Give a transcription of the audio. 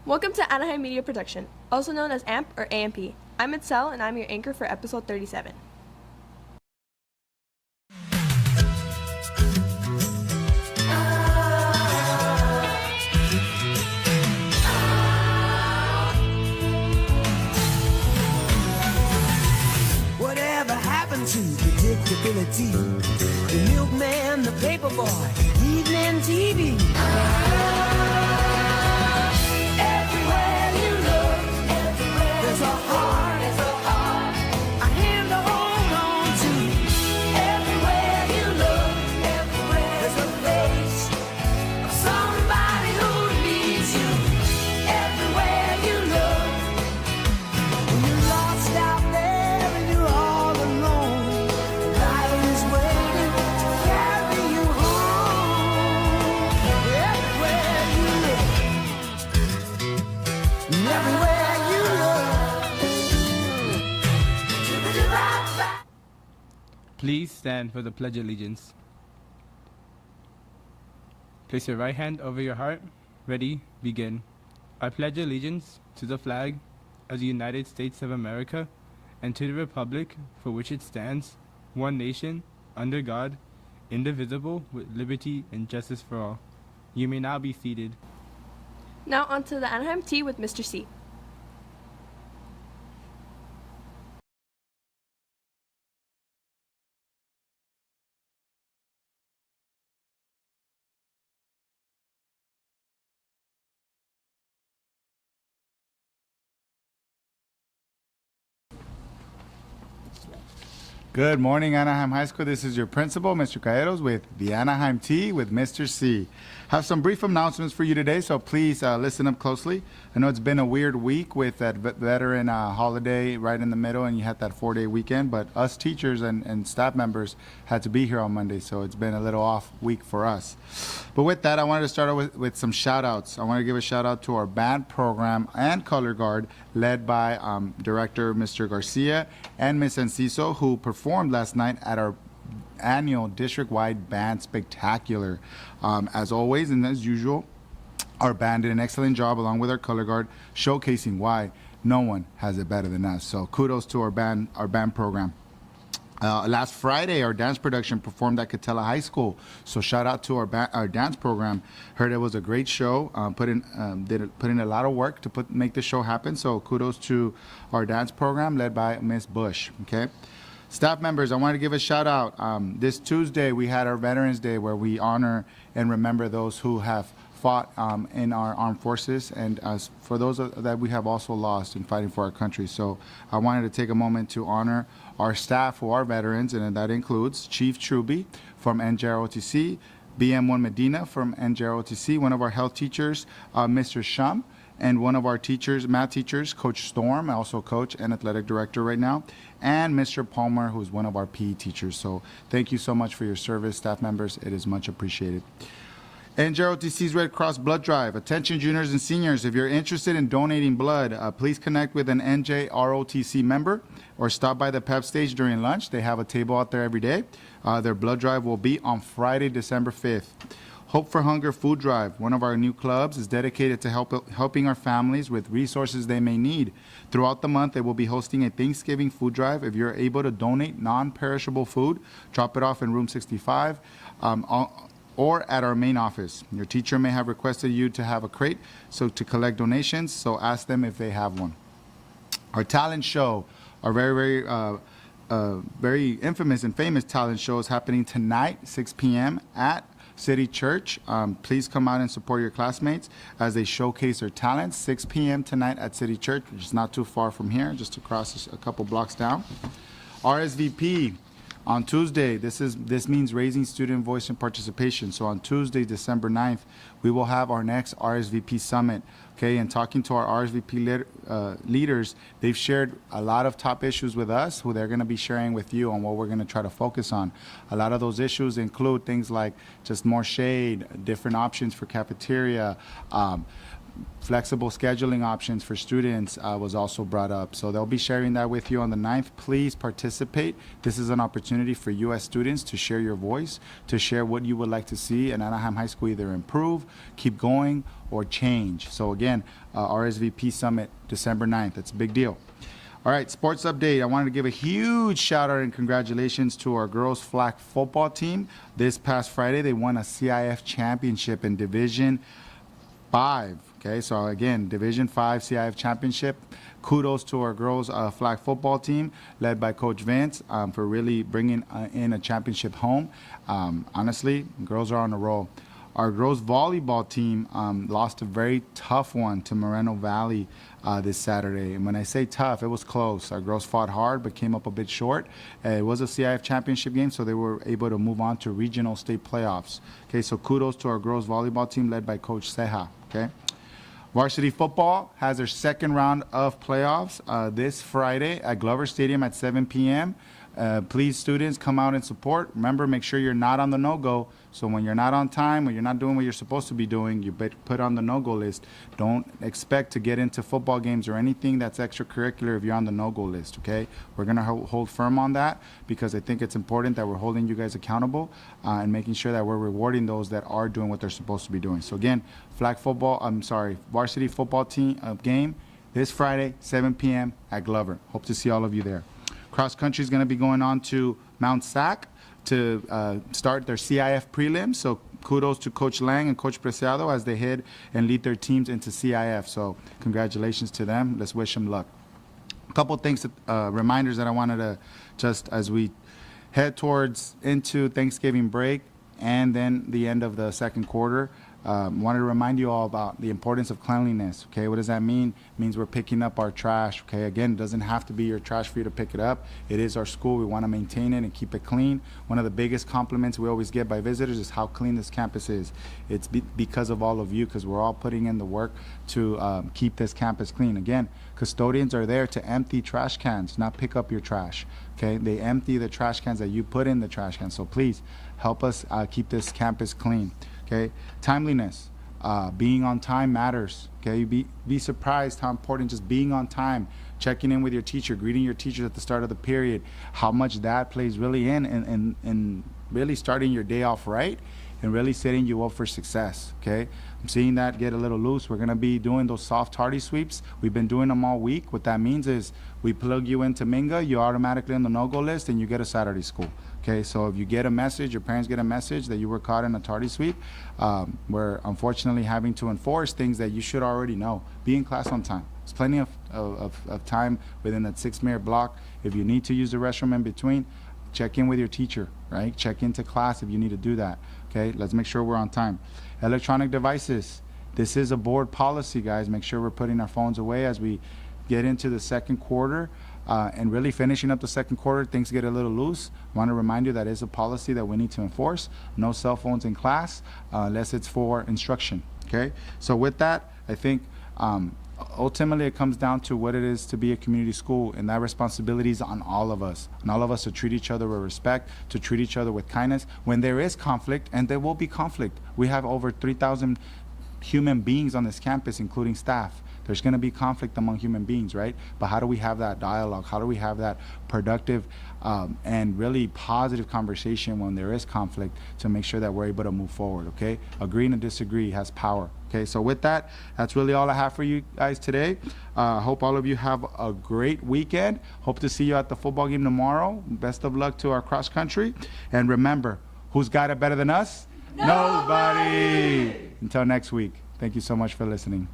Welcome to Anaheim Media Production, also known as AMP or AMP. I'm Itzel, and I'm your anchor for episode 37. Whatever happened to predictability? The milkman, the paperboy, evening TV. Everywhere you look, there's a heart, a hand to hold on to. Everywhere you look, there's a face of somebody who needs you. Everywhere you look, when you're lost out there and you're all alone, life is waiting to carry you home. Everywhere you look, everywhere you look. Please stand for the Pledge of Allegiance. Place your right hand over your heart. Ready, begin. I pledge allegiance to the flag of the United States of America and to the republic for which it stands, one nation, under God, indivisible, with liberty and justice for all. You may now be seated. Now on to the Anaheim Tea with Mr. C. Good morning, Anaheim High School. This is your principal, Mr. Caeros, with the Anaheim Tea with Mr. C. Have some brief announcements for you today, so please listen up closely. I know it's been a weird week with that veteran holiday right in the middle, and you had that 4-day weekend, but us teachers and staff members had to be here on Monday, so it's been a little off week for us. But with that, I wanted to start out with some shout-outs. I want to give a shout-out to our band program and color guard, led by Director Mr. Garcia and Ms. Enciso, who performed last night at our annual district-wide band spectacular. As always and as usual, our band did an excellent job along with our color guard, showcasing why no one has it better than us. So kudos to our band program. Last Friday, our dance production performed at Catella High School. So shout out to our dance program. Heard it was a great show. Put in a lot of work to make the show happen. So kudos to our dance program led by Miss Bush. Okay. Staff members, I wanted to give a shout out. This Tuesday, we had our Veterans Day where we honor and remember those who have fought in our armed forces, and for those that we have also lost in fighting for our country. So I wanted to take a moment to honor our staff who are veterans, and that includes Chief Truby from NJROTC, BM1 Medina from NJROTC, one of our health teachers, Mr. Shum, and one of our teachers, math teachers, Coach Storm, also coach and athletic director right now, and Mr. Palmer, who's one of our PE teachers. So thank you so much for your service, staff members. It is much appreciated. NJROTC's Red Cross Blood Drive. Attention juniors and seniors, if you're interested in donating blood, please connect with an NJROTC member or stop by the PEP stage during lunch. They have a table out there every day. Their blood drive will be on Friday, December 5th. Hope for Hunger Food Drive, one of our new clubs, is dedicated to helping our families with resources they may need. Throughout the month, they will be hosting a Thanksgiving food drive. If you're able to donate non-perishable food, drop it off in room 65 or at our main office. Your teacher may have requested you to have a crate to collect donations, so ask them if they have one. Our talent show, our very infamous and famous talent show, is happening tonight, 6 p.m. at City Church. Please come out and support your classmates as they showcase their talents. 6 p.m. tonight at City Church, which is not too far from here, just across a couple blocks down. RSVP on Tuesday. This means raising student voice and participation. So on Tuesday, December 9th, we will have our next RSVP summit. Okay, and talking to our RSVP leaders, they've shared a lot of top issues with us who they're going to be sharing with you on what we're going to try to focus on. A lot of those issues include things like just more shade, different options for cafeteria, flexible scheduling options for students was also brought up. So they'll be sharing that with you on the 9th. Please participate. This is an opportunity for you as students to share your voice, to share what you would like to see in Anaheim High School either improve, keep going, or change. So again, RSVP Summit, December 9th. It's a big deal. All right, sports update. I wanted to give a huge shout out and congratulations to our girls flag football team. This past Friday, they won a CIF championship in Division 5. Okay, so again, Division 5 CIF championship. Kudos to our girls flag football team led by Coach Vince for really bringing in a championship home. Honestly, girls are on a roll. Our girls volleyball team lost a very tough one to Moreno Valley this Saturday. And when I say tough, it was close. Our girls fought hard but came up a bit short. It was a CIF championship game, so they were able to move on to regional state playoffs. Okay, so kudos to our girls volleyball team led by Coach Ceja. Okay. Varsity football has their second round of playoffs this Friday at Glover Stadium at 7 p.m. Please, students, come out and support. Remember, make sure you're not on the no-go. So when you're not on time, when you're not doing what you're supposed to be doing, you put on the no-go list. Don't expect to get into football games or anything that's extracurricular if you're on the no-go list, okay? We're going to hold firm on that because I think it's important that we're holding you guys accountable and making sure that we're rewarding those that are doing what they're supposed to be doing. So again, varsity football team game this Friday, 7 p.m. at Glover. Hope to see all of you there. Cross country is going to be going on to Mount Sac to start their CIF prelims. So kudos to Coach Lang and Coach Preciado as they head and lead their teams into CIF. So congratulations to them. Let's wish them luck. A couple things, reminders that I wanted to just as we head towards into Thanksgiving break and then the end of the second quarter. Wanted to remind you all about the importance of cleanliness. Okay, what does that mean? It means we're picking up our trash. Okay, again, it doesn't have to be your trash for you to pick it up. It is our school. We want to maintain it and keep it clean. One of the biggest compliments we always get by visitors is how clean this campus is. It's because of all of you, because we're all putting in the work to keep this campus clean. Again, custodians are there to empty trash cans, not pick up your trash. Okay, they empty the trash cans that you put in the trash cans. So please help us keep this campus clean. Okay, timeliness, being on time matters. Okay, be surprised how important just being on time, checking in with your teacher, greeting your teachers at the start of the period, how much that plays really in really starting your day off right and really setting you up for success. Okay, I'm seeing that get a little loose. We're gonna be doing those soft tardy sweeps. We've been doing them all week. What that means is we plug you into Minga, you're automatically on the no-go list, and you get a Saturday school. Okay, so if you get a message, your parents get a message that you were caught in a tardy sweep, we're unfortunately having to enforce things that you should already know. Be in class on time. There's plenty of time within that 6-minute block. If you need to use the restroom in between, check in with your teacher, right? Check into class if you need to do that. Okay, let's make sure we're on time. Electronic devices. This is a board policy, guys. Make sure we're putting our phones away as we get into the second quarter. And really finishing up the second quarter, things get a little loose. I want to remind you that is a policy that we need to enforce. No cell phones in class unless it's for instruction. Okay, so with that, I think ultimately it comes down to what it is to be a community school, and that responsibility is on all of us. And all of us to treat each other with respect, to treat each other with kindness. When there is conflict, and there will be conflict, we have over 3,000 human beings on this campus, including staff. There's going to be conflict among human beings, right? But how do we have that dialogue? How do we have that productive and really positive conversation when there is conflict to make sure that we're able to move forward, okay? Agreeing to disagree has power, okay? So with that, that's really all I have for you guys today. Hope all of you have a great weekend. Hope to see you at the football game tomorrow. Best of luck to our cross country. And remember, who's got it better than us? Nobody! Until next week, thank you so much for listening.